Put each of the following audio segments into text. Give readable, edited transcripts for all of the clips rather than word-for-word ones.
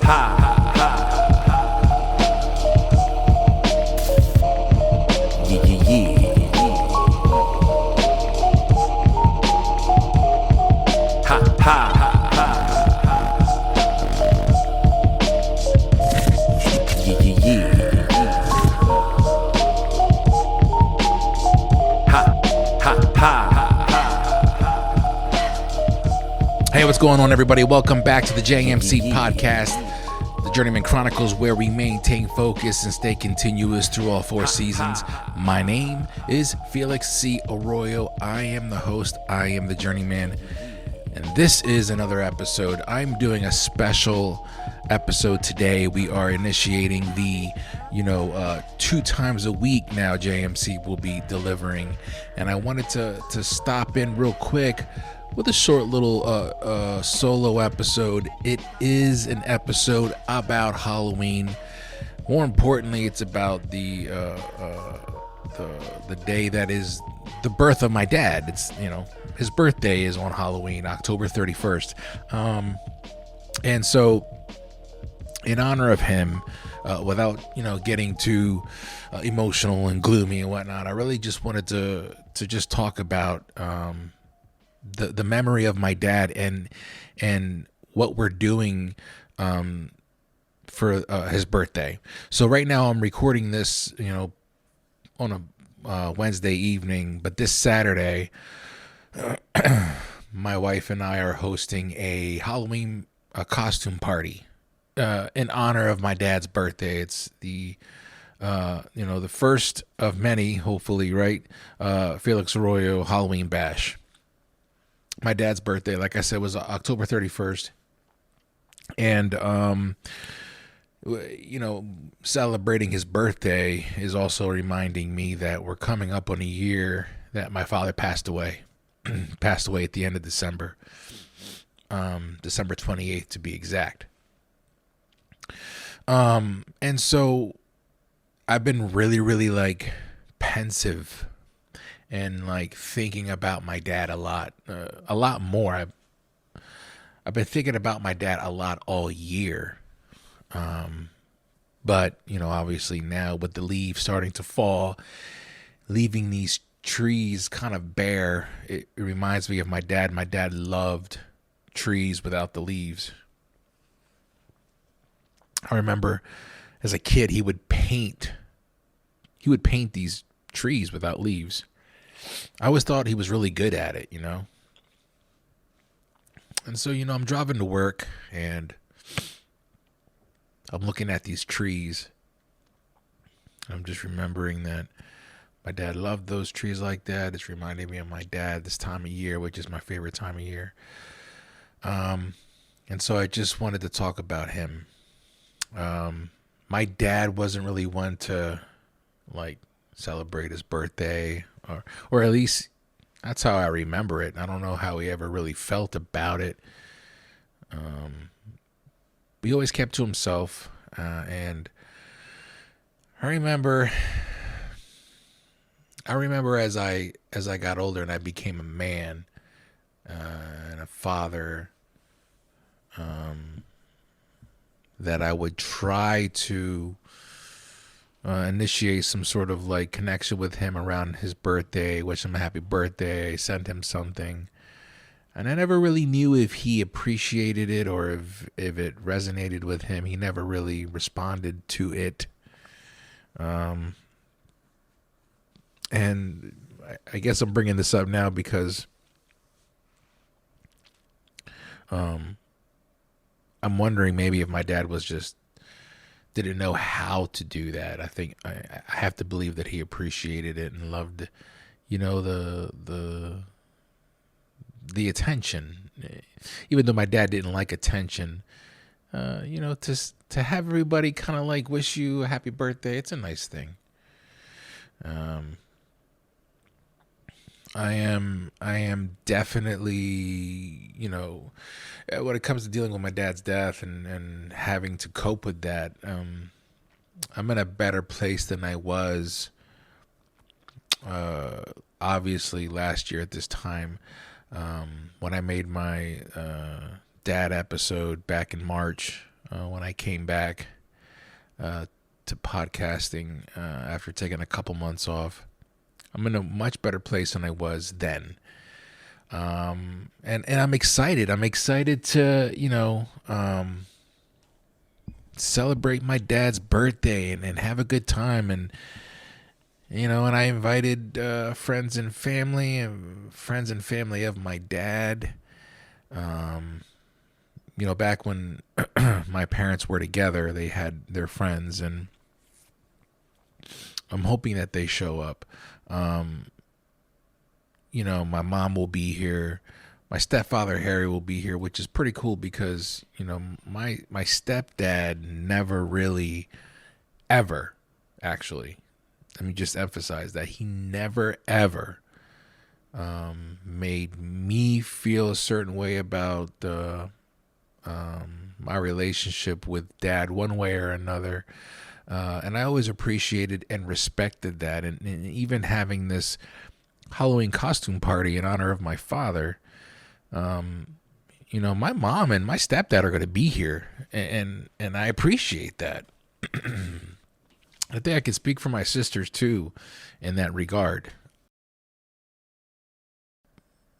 Hey, what's going on, everybody? Welcome back to the JMC podcast, the Journeyman Chronicles, where we maintain focus and stay continuous through all four seasons. My name is Felix C. Arroyo. I am the host. I am the Journeyman. And this is another episode. I'm doing a special episode today. We are initiating the, 2 times a week now JMC will be delivering. And I wanted to stop in real quick with a short little solo episode. It is an episode about Halloween. More importantly, it's about the day that is the birth of my dad. It's, his birthday is on Halloween, October 31st. And so in honor of him, without, getting too emotional and gloomy and whatnot, I really just wanted to just talk about the memory of my dad and what we're doing for his birthday. So right now I'm recording this, on a Wednesday evening, but this Saturday, my wife and I are hosting a Halloween costume party in honor of my dad's birthday. It's the the first of many, hopefully, right? Felix Arroyo Halloween Bash. My dad's birthday, like I said, was October 31st. And, celebrating his birthday is also reminding me that we're coming up on a year that my father passed away. Passed away at the end of December. December 28th to be exact. And so I've been really, really pensive and thinking about my dad a lot more. I've been thinking about my dad a lot all year. But obviously now with the leaves starting to fall, leaving these trees kind of bare, it reminds me of my dad. My dad loved trees without the leaves. I remember as a kid, he would paint these trees without leaves. I always thought he was really good at it, And so, I'm driving to work and I'm looking at these trees. I'm just remembering that my dad loved those trees like that. It's reminding me of my dad this time of year, which is my favorite time of year. And so I just wanted to talk about him. My dad wasn't really one to celebrate his birthday, or at least that's how I remember it. I don't know how he ever really felt about it. He always kept to himself, and I remember as I got older and I became a man and a father, that I would try to initiate some sort of connection with him around his birthday, wish him a happy birthday, send him something. And I never really knew if he appreciated it or if it resonated with him. He never really responded to it. And I guess I'm bringing this up now because I'm wondering maybe if my dad was just didn't know how to do that. I think I have to believe that he appreciated it and loved, the attention. Even though my dad didn't like attention, to have everybody kind of wish you a happy birthday, it's a nice thing. I am definitely, when it comes to dealing with my dad's death and having to cope with that, I'm in a better place than I was, obviously last year at this time, when I made my dad episode back in March when I came back to podcasting after taking a couple months off. I'm in a much better place than I was then. And I'm excited. I'm excited to, celebrate my dad's birthday and have a good time. And I invited friends and family of my dad. Back when my parents were together, they had their friends, and I'm hoping that they show up. My mom will be here. My stepfather, Harry, will be here, which is pretty cool because, my stepdad never really, ever, actually, let me just emphasize that he never, ever made me feel a certain way about my relationship with dad one way or another. And I always appreciated and respected that. And even having this Halloween costume party in honor of my father, my mom and my stepdad are going to be here, and I appreciate that. I think I can speak for my sisters too in that regard.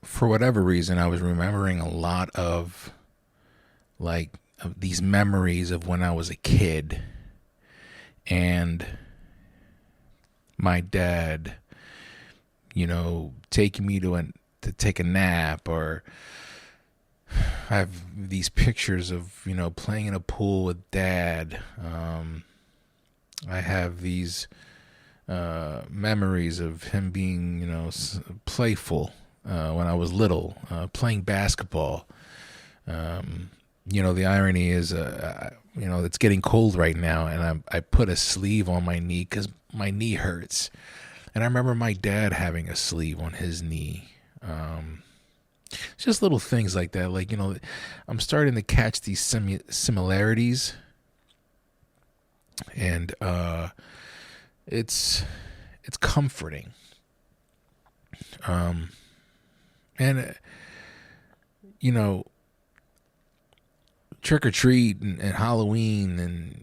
For whatever reason, I was remembering a lot of these memories of when I was a kid, and my dad, taking me to take a nap, or I have these pictures of, playing in a pool with dad. I have these memories of him being, playful when I was little, playing basketball. The irony is, it's getting cold right now, and I put a sleeve on my knee because my knee hurts. And I remember my dad having a sleeve on his knee. It's just little things like that. I'm starting to catch these similarities, and it's comforting. And trick or treat and Halloween, and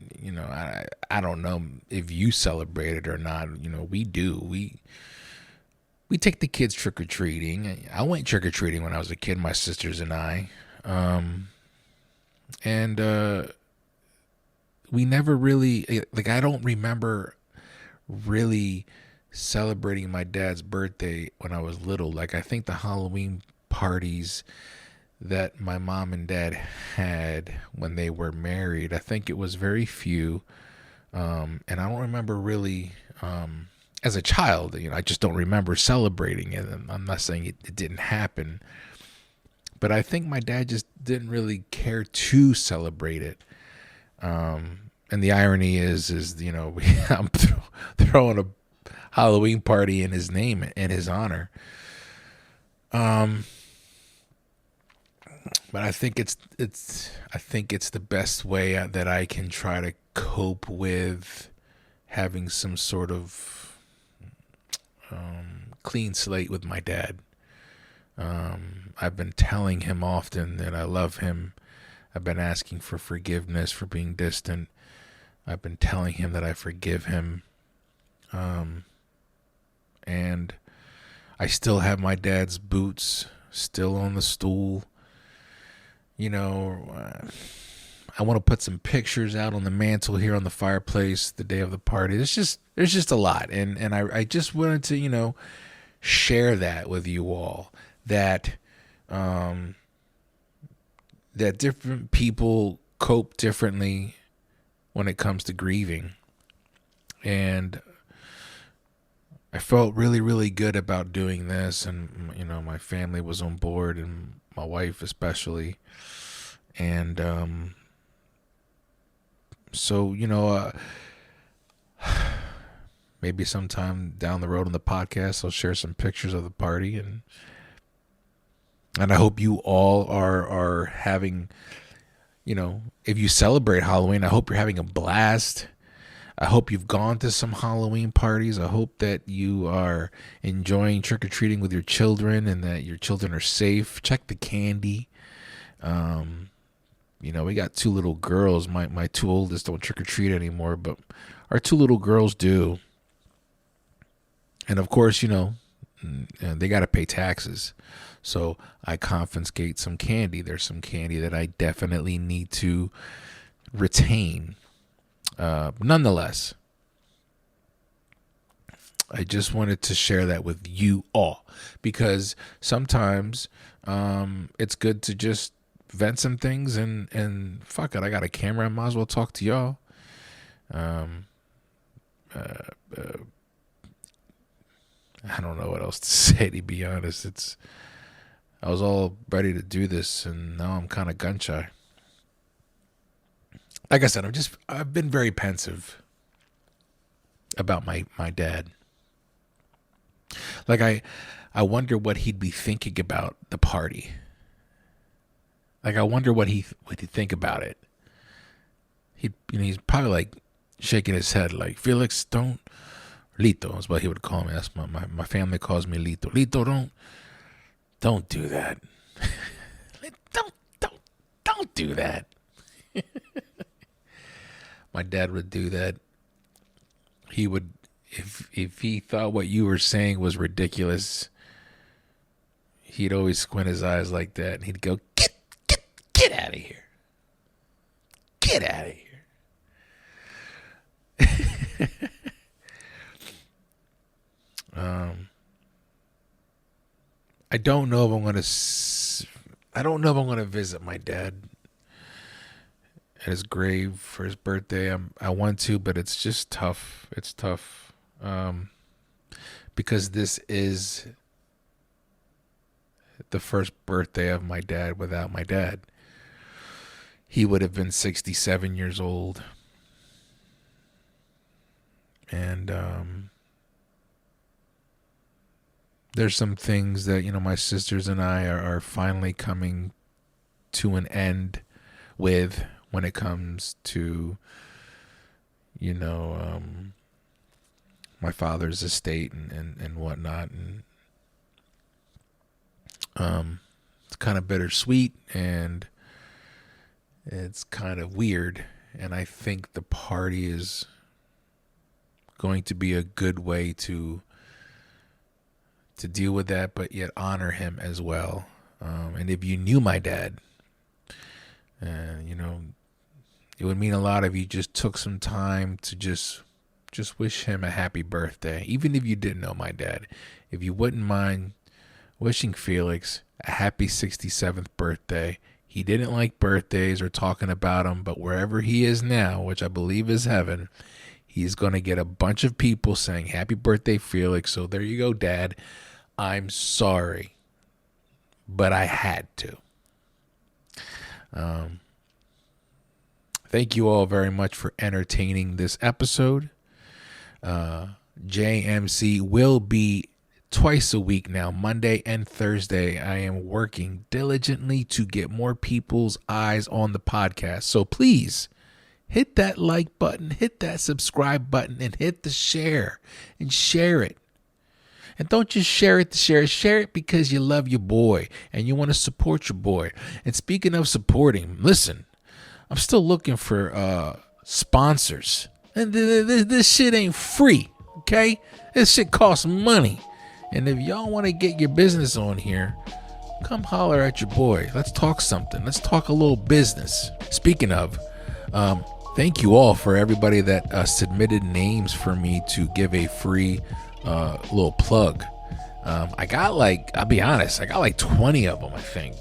I don't know if you celebrate it or not. We do. We take the kids trick or treating. I went trick or treating when I was a kid, my sisters and I, and we never really, I don't remember really celebrating my dad's birthday when I was little. I think the Halloween parties that my mom and dad had when they were married, I think it was very few, and I don't remember really, as a child, I just don't remember celebrating it. And I'm not saying it didn't happen, but I think my dad just didn't really care to celebrate it. And the irony is I'm throwing a Halloween party in his name, in his honor. But I think it's the best way that I can try to cope with having some sort of clean slate with my dad. I've been telling him often that I love him. I've been asking for forgiveness for being distant. I've been telling him that I forgive him. And I still have my dad's boots still on the stool. I want to put some pictures out on the mantle here on the fireplace the day of the party. There's just a lot. And I just wanted to, share that with you all, that that different people cope differently when it comes to grieving. And I felt really, really good about doing this. And, my family was on board, and my wife especially. And so, maybe sometime down the road on the podcast, I'll share some pictures of the party. And I hope you all are having, if you celebrate Halloween, I hope you're having a blast. I hope you've gone to some Halloween parties. I hope that you are enjoying trick-or-treating with your children and that your children are safe. Check the candy. We got two little girls. My two oldest don't trick or treat anymore, but our two little girls do. And of course, they got to pay taxes. So I confiscate some candy. There's some candy that I definitely need to retain. Nonetheless, I just wanted to share that with you all, because sometimes it's good to just vent some things and fuck it. I got a camera. I might as well talk to y'all. I don't know what else to say, to be honest. I was all ready to do this, and now I'm kind of gun shy. Like I said, I've been very pensive about my dad. Like I wonder what he'd be thinking about the party. Like I wonder what he'd think about it. He's probably like shaking his head like, Felix, don't. Lito is what he would call me. That's my family calls me Lito. Lito, don't do that. don't do that. My dad would do that. He would, if he thought what you were saying was ridiculous, he'd always squint his eyes like that, and he'd go, get out of here. Get out of here. I don't know if I'm gonna visit my dad at his grave for his birthday. I want to, but it's just tough. It's tough because this is the first birthday of my dad without my dad. He would have been 67 years old, and there's some things that, my sisters and I are finally coming to an end with when it comes to, my father's estate and whatnot. And it's kind of bittersweet, and it's kind of weird. And I think the party is going to be a good way to deal with that, but yet honor him as well. And if you knew my dad, it would mean a lot if you just took some time to just wish him a happy birthday. Even if you didn't know my dad, if you wouldn't mind wishing Felix a happy 67th birthday. He didn't like birthdays or talking about them, but wherever he is now, which I believe is heaven, he's going to get a bunch of people saying, happy birthday, Felix. So there you go, Dad. I'm sorry, but I had to. Thank you all very much for entertaining this episode. JMC will be twice a week now, Monday and Thursday. I am working diligently to get more people's eyes on the podcast. So please hit that like button, hit that subscribe button, and hit the share and share it. And don't just share it to share it. Share it because you love your boy and you want to support your boy. And speaking of supporting, listen, I'm still looking for sponsors. And this shit ain't free, okay? This shit costs money. And if y'all want to get your business on here, come holler at your boy. Let's talk something. Let's talk a little business. Speaking of, thank you all for everybody that submitted names for me to give a free little plug. I got I'll be honest, I got 20 of them, I think.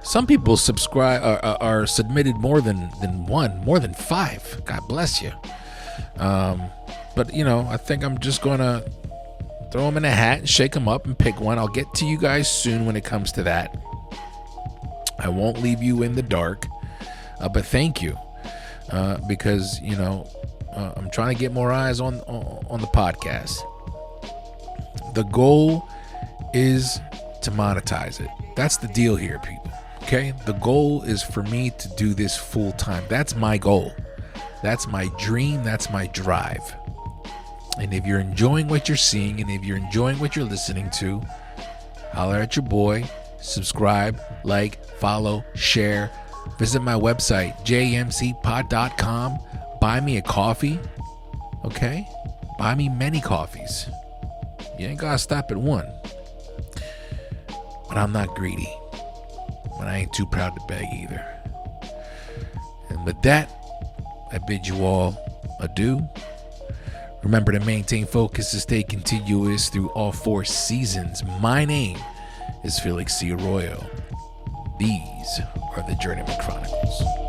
Some people subscribe are submitted more than one, more than 5. God bless you. But I think I'm just gonna throw them in a hat and shake them up and pick one. I'll get to you guys soon when it comes to that. I won't leave you in the dark. But thank you, because I'm trying to get more eyes on the podcast. The goal is to monetize it. That's the deal here, people. Okay? The goal is for me to do this full time. That's my goal. That's my dream. That's my drive. And if you're enjoying what you're seeing, and if you're enjoying what you're listening to, holler at your boy, subscribe, like, follow, share. Visit my website, jmcpod.com. Buy me a coffee, okay? Buy me many coffees. You ain't gotta stop at one. But I'm not greedy. But I ain't too proud to beg either. And with that, I bid you all adieu. Remember to maintain focus and stay continuous through all 4 seasons. My name is Felix C. Arroyo. These are the Journeyman Chronicles.